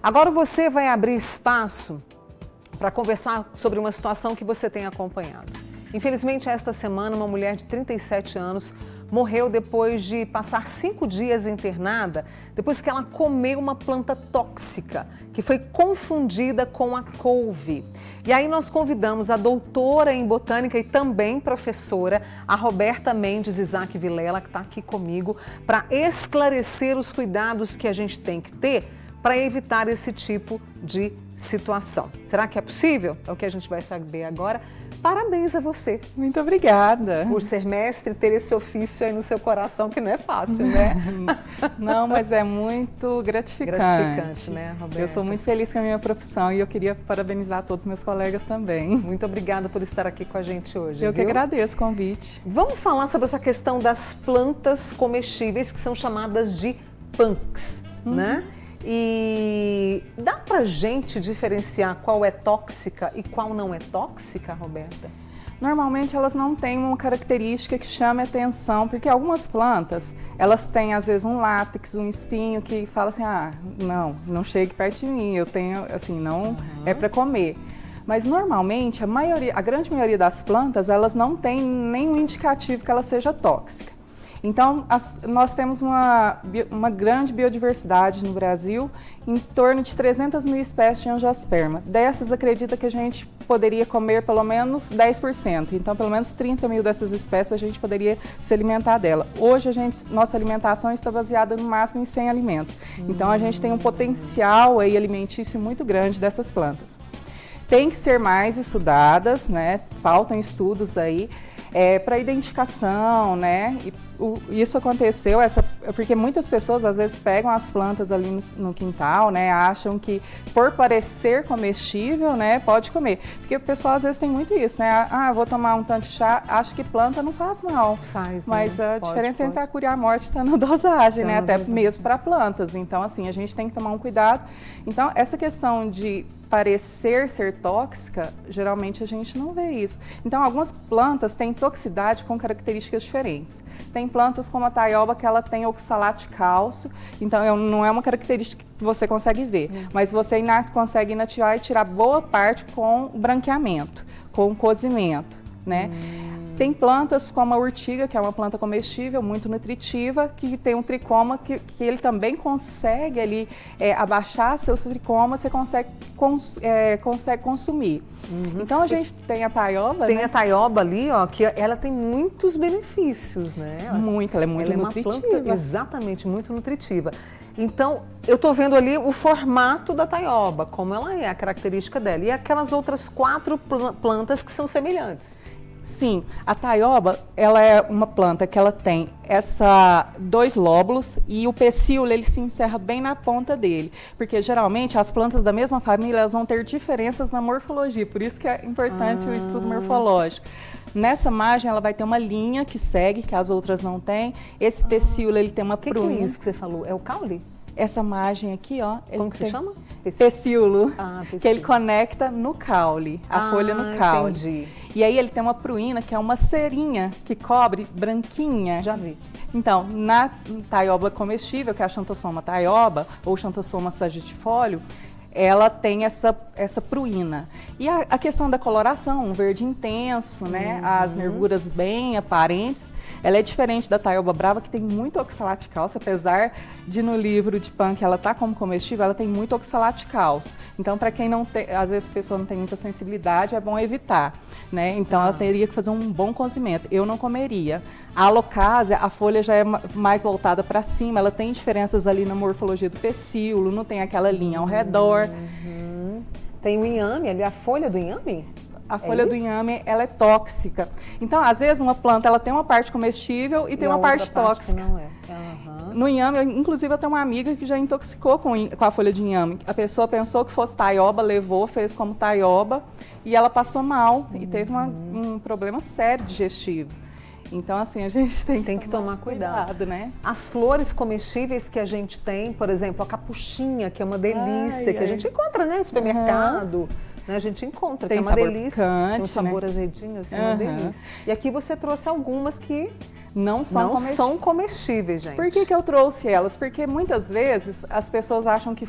Agora você vai abrir espaço para conversar sobre uma situação que você tem acompanhado. Infelizmente, esta semana, uma mulher de 37 anos morreu depois de passar 5 dias internada, depois que ela comeu uma planta tóxica, que foi confundida com a couve. E aí nós convidamos a doutora em botânica e também professora, a Roberta Mendes Isaac Vilela, que está aqui comigo, para esclarecer os cuidados que a gente tem que ter para evitar esse tipo de situação. Será que é possível? É o que a gente vai saber agora. Parabéns a você. Muito obrigada. Por ser mestre, ter esse ofício aí no seu coração, que não é fácil, né? Não, mas é muito gratificante. Gratificante, né, Roberta? Eu sou muito feliz com a minha profissão e eu queria parabenizar todos os meus colegas também. Muito obrigada por estar aqui com a gente hoje. Eu que agradeço o convite. Vamos falar sobre essa questão das plantas comestíveis, que são chamadas de punks, né? E dá pra gente diferenciar qual é tóxica e qual não é tóxica, Roberta? Normalmente elas não têm uma característica que chame atenção, porque algumas plantas, elas têm às vezes um látex, um espinho que fala assim, não chegue perto de mim, eu tenho, assim, não é para comer. Mas normalmente a grande maioria das plantas, elas não têm nenhum indicativo que ela seja tóxica. Então, nós temos uma grande biodiversidade no Brasil, em torno de 300 mil espécies de angiosperma. Dessas, acredita que a gente poderia comer pelo menos 10%. Então, pelo menos 30 mil dessas espécies a gente poderia se alimentar dela. Hoje, nossa alimentação está baseada no máximo em 100 alimentos. Então, a gente tem um potencial aí alimentício muito grande dessas plantas. Tem que ser mais estudadas, né? Faltam estudos aí para identificação, né? Isso aconteceu, porque muitas pessoas às vezes pegam as plantas ali no quintal, né? Acham que por parecer comestível, né? Pode comer. Porque o pessoal às vezes tem muito isso, né? Vou tomar um tanto de chá, acho que planta não faz mal. Faz, mas né? a diferença entre a cura e a morte está na dosagem, né? Até dosagem. Mesmo para plantas. Então, assim, a gente tem que tomar um cuidado. Então, essa questão de parecer ser tóxica, geralmente a gente não vê isso. Então, algumas plantas têm toxicidade com características diferentes. Tem plantas como a taioba que ela tem oxalato de cálcio, então não é uma característica que você consegue ver, mas você consegue inativar e tirar boa parte com branqueamento, com cozimento, né? Tem plantas como a urtiga, que é uma planta comestível, muito nutritiva, que tem um tricoma que ele também consegue ali abaixar seus tricomas, você consegue consumir. Então a gente tem a taioba, Tem, né? a taioba ali, ó, que ela tem muitos benefícios, né? Ela é muito nutritiva. Uma planta exatamente muito nutritiva. Então, eu estou vendo ali o formato da taioba, como ela é, a característica dela. E aquelas outras 4 plantas que são semelhantes. Sim, a taioba, ela é uma planta que ela tem 2 lóbulos e o pecíolo ele se encerra bem na ponta dele, porque geralmente as plantas da mesma família elas vão ter diferenças na morfologia, por isso que é importante o estudo morfológico. Nessa margem ela vai ter uma linha que segue, que as outras não têm. Esse pecíolo ele tem uma pruinha. O que é isso que você falou? É o caule? Essa margem aqui, ó. Como que se chama? Pecíolo, pecíolo. que ele conecta no caule, a folha no caule. Entendi. E aí ele tem uma pruína, que é uma cerinha que cobre branquinha. Já vi. Então, na taioba comestível, que é a Xanthosoma taioba, ou Xanthosoma sagittifolium, ela tem essa pruína. E a questão da coloração, um verde intenso, né? As nervuras bem aparentes, ela é diferente da taioba brava, que tem muito oxalato de cálcio, apesar de no livro de Pan que ela tá como comestível, ela tem muito oxalato de cálcio. Então, para quem não tem, às vezes a pessoa não tem muita sensibilidade, é bom evitar, né? Então, ela teria que fazer um bom cozimento. Eu não comeria. A alocásia, a folha já é mais voltada para cima, ela tem diferenças ali na morfologia do pecíolo, não tem aquela linha ao redor. Tem o inhame ali, a folha do inhame? A folha do inhame, ela é tóxica. Então, às vezes, uma planta ela tem uma parte comestível e tem uma parte tóxica. Não é. No inhame, inclusive, eu tenho uma amiga que já intoxicou com a folha de inhame. A pessoa pensou que fosse taioba, levou, fez como taioba e ela passou mal e teve um problema sério digestivo. Então, assim, a gente tem que tomar cuidado, né? As flores comestíveis que a gente tem, por exemplo, a capuchinha, que é uma delícia, que a gente encontra, né, no supermercado. Né, a gente encontra, tem que é uma delícia. Picante, tem um sabor né? azedinho, assim, uma delícia. E aqui você trouxe algumas que não são comestíveis. Não são comestíveis, gente. Por que eu trouxe elas? Porque muitas vezes as pessoas acham que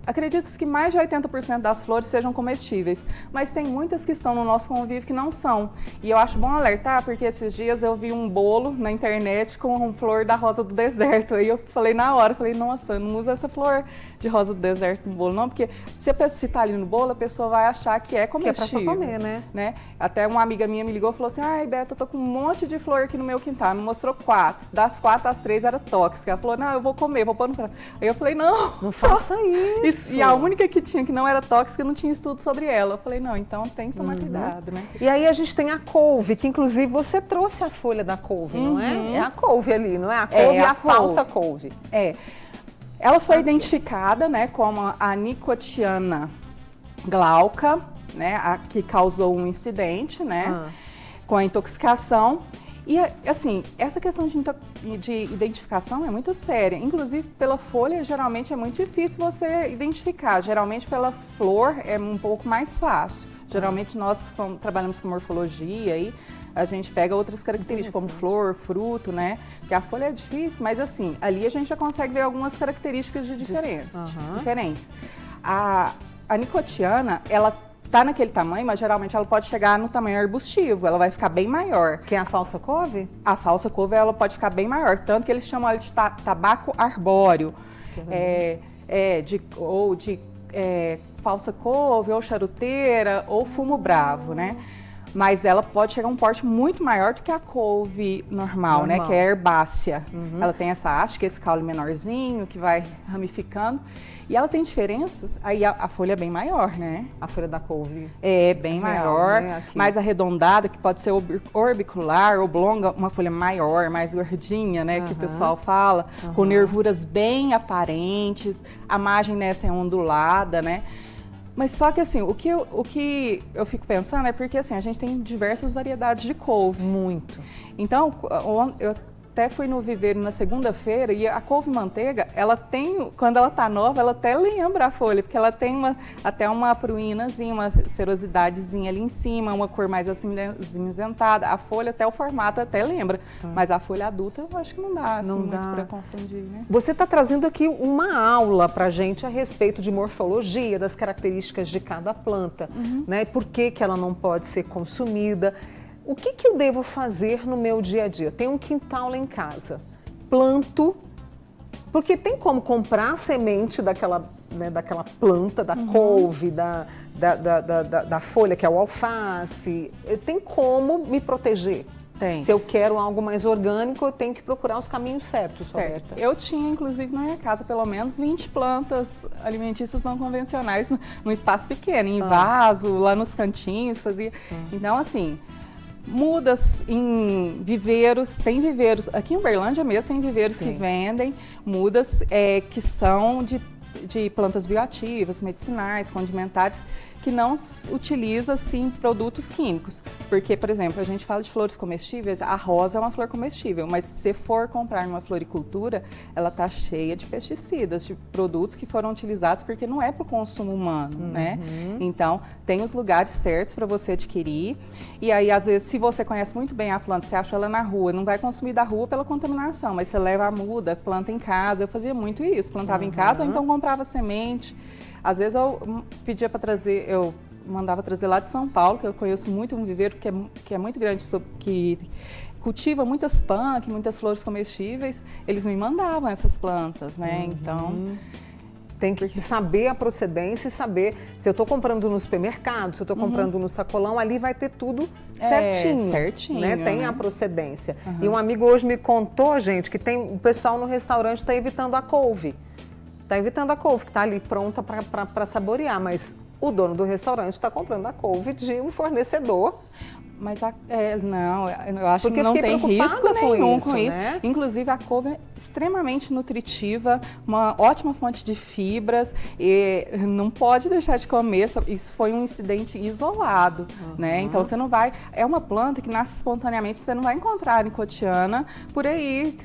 acredito que mais de 80% das flores sejam comestíveis, mas tem muitas que estão no nosso convívio que não são. E eu acho bom alertar, porque esses dias eu vi um bolo na internet com flor da rosa do deserto. Aí eu falei na hora, nossa, não usa essa flor de rosa do deserto no bolo não, porque se tá ali no bolo, a pessoa vai achar que é comestível. Que é pra comer, né? Até uma amiga minha me ligou e falou assim, ai, Beto, eu tô com um monte de flor aqui no meu quintal. Me mostrou 4. Das 4, as 3 era tóxica. Ela falou, não, eu vou comer, vou pôr no prato. Aí eu falei, não faça isso. E a única que tinha que não era tóxica, não tinha estudo sobre ela. Eu falei, não, então tem que tomar cuidado, né? E aí a gente tem a couve, que inclusive você trouxe a folha da couve, não é? É a couve ali, não é? A couve é a falsa couve. Ela foi identificada, né, como a Nicotiana glauca, né, a que causou um incidente, né, com a intoxicação. E, assim, essa questão de identificação é muito séria. Inclusive, pela folha, geralmente é muito difícil você identificar. Geralmente, pela flor, é um pouco mais fácil. Geralmente, nós que trabalhamos com morfologia, aí, a gente pega outras características, como flor, fruto, né? Porque a folha é difícil, mas, assim, ali a gente já consegue ver algumas características diferentes. A nicotiana, ela tá naquele tamanho, mas geralmente ela pode chegar no tamanho arbustivo, ela vai ficar bem maior. Que é a falsa couve? A falsa couve, ela pode ficar bem maior, tanto que eles chamam ela de tabaco arbóreo, falsa couve, ou charuteira, ou fumo bravo, né? Mas ela pode chegar a um porte muito maior do que a couve normal, né? Que é herbácea. Ela tem essa haste, que é esse caule menorzinho, que vai ramificando. E ela tem diferenças, aí a folha é bem maior, né? A folha da couve. É bem maior, né? Mais arredondada, que pode ser orbicular, oblonga, uma folha maior, mais gordinha, né? Que o pessoal fala, com nervuras bem aparentes, a margem nessa é ondulada, né? Mas só que assim, o que eu fico pensando é porque assim, a gente tem diversas variedades de couve. Muito. Então, eu até fui no viveiro na segunda-feira e a couve-manteiga, ela tem, quando ela tá nova, ela até lembra a folha, porque ela tem até uma pruínazinha, uma serosidadezinha ali em cima, uma cor mais assim, acinzentada. A folha, até o formato até lembra, mas a folha adulta eu acho que não dá, assim, muito para confundir, né? Você está trazendo aqui uma aula pra gente a respeito de morfologia, das características de cada planta, né? Por que ela não pode ser consumida. O que eu devo fazer no meu dia a dia? Eu tenho um quintal lá em casa, planto, porque tem como comprar a semente daquela planta, da couve, da folha, que é o alface, tem como me proteger? Tem. Se eu quero algo mais orgânico, eu tenho que procurar os caminhos certos. Certo. Eu tinha, inclusive, na minha casa, pelo menos 20 plantas alimentícias não convencionais, num espaço pequeno, em vaso, lá nos cantinhos, fazia. Então, assim, mudas em viveiros, tem viveiros, aqui em Uberlândia mesmo tem viveiros que vendem mudas que são de plantas bioativas, medicinais, condimentares, que não utiliza, assim, produtos químicos. Porque, por exemplo, a gente fala de flores comestíveis, a rosa é uma flor comestível, mas se você for comprar numa floricultura, ela está cheia de pesticidas, de produtos que foram utilizados porque não é para o consumo humano, né? Então, tem os lugares certos para você adquirir. E aí, às vezes, se você conhece muito bem a planta, você acha ela na rua, não vai consumir da rua pela contaminação, mas você leva a muda, planta em casa. Eu fazia muito isso, plantava em casa ou então comprava semente. Às vezes eu pedia para trazer, eu mandava trazer lá de São Paulo, que eu conheço muito um viveiro que é muito grande, que cultiva muitas punk, muitas flores comestíveis, eles me mandavam essas plantas, né? Então, tem que saber a procedência e saber se eu estou comprando no supermercado, se eu estou comprando no sacolão, ali vai ter tudo certinho. Certinho, né? Tem a procedência. E um amigo hoje me contou, gente, que o pessoal no restaurante está evitando a couve. Está evitando a couve, que está ali pronta para saborear, mas o dono do restaurante está comprando a couve de um fornecedor. Mas não, eu acho que não tem risco nenhum com isso. Né? Inclusive, a couve é extremamente nutritiva, uma ótima fonte de fibras, e não pode deixar de comer. Isso foi um incidente isolado, né? Então, você não vai... É uma planta que nasce espontaneamente, você não vai encontrar a nicotiana por aí,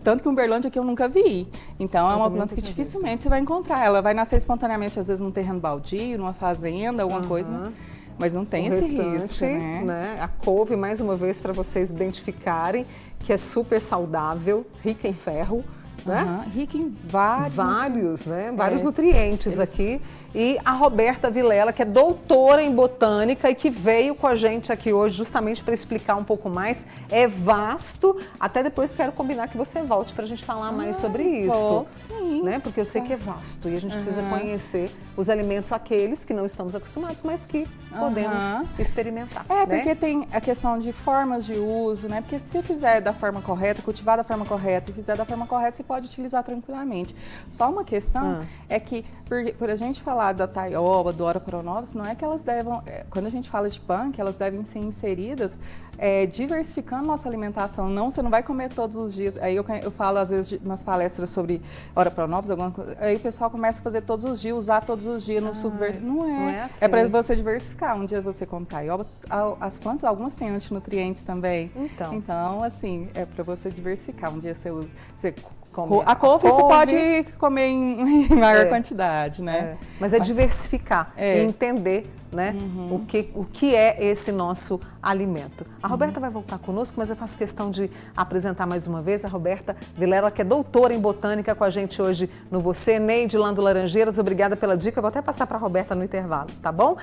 tanto que em Uberlândia aqui eu nunca vi. Então, é uma planta que dificilmente você vai encontrar. Ela vai nascer espontaneamente, às vezes, num terreno baldio, numa fazenda, alguma coisa, Mas não tem o esse restante, risco, né? A couve, mais uma vez, para vocês identificarem que é super saudável, rica em ferro, né? Rica em vários Nutrientes aqui. E a Roberta Vilela, que é doutora em botânica e que veio com a gente aqui hoje justamente para explicar um pouco mais. É vasto, até depois quero combinar que você volte para a gente falar mais sobre isso. Sim. Né? Porque eu sei que é vasto e a gente precisa conhecer os alimentos, aqueles que não estamos acostumados, mas que podemos experimentar. Porque tem a questão de formas de uso, né? Porque se você fizer da forma correta, cultivar da forma correta e fizer da forma correta, você pode utilizar tranquilamente. Só uma questão é que, por a gente falar da taioba, do Ora Pronobis, não é que elas devem, quando a gente fala de punk, elas devem ser inseridas diversificando nossa alimentação. Não, você não vai comer todos os dias. Aí eu falo, às vezes, nas palestras sobre Ora Pronobis, aí o pessoal começa a fazer todos os dias, usar todos os dias no suco verde. Não é assim. É para você diversificar. Um dia você come taioba, as plantas, algumas têm antinutrientes também. Então assim, é para você diversificar. Um dia você usa... A couve você pode comer em maior quantidade, né? Mas é diversificar e entender, né, o que é esse nosso alimento. A Roberta vai voltar conosco, mas eu faço questão de apresentar mais uma vez a Roberta Vilela, que é doutora em botânica com a gente hoje no Você. Neide, lá do Laranjeiras, obrigada pela dica. Eu vou até passar para a Roberta no intervalo, tá bom?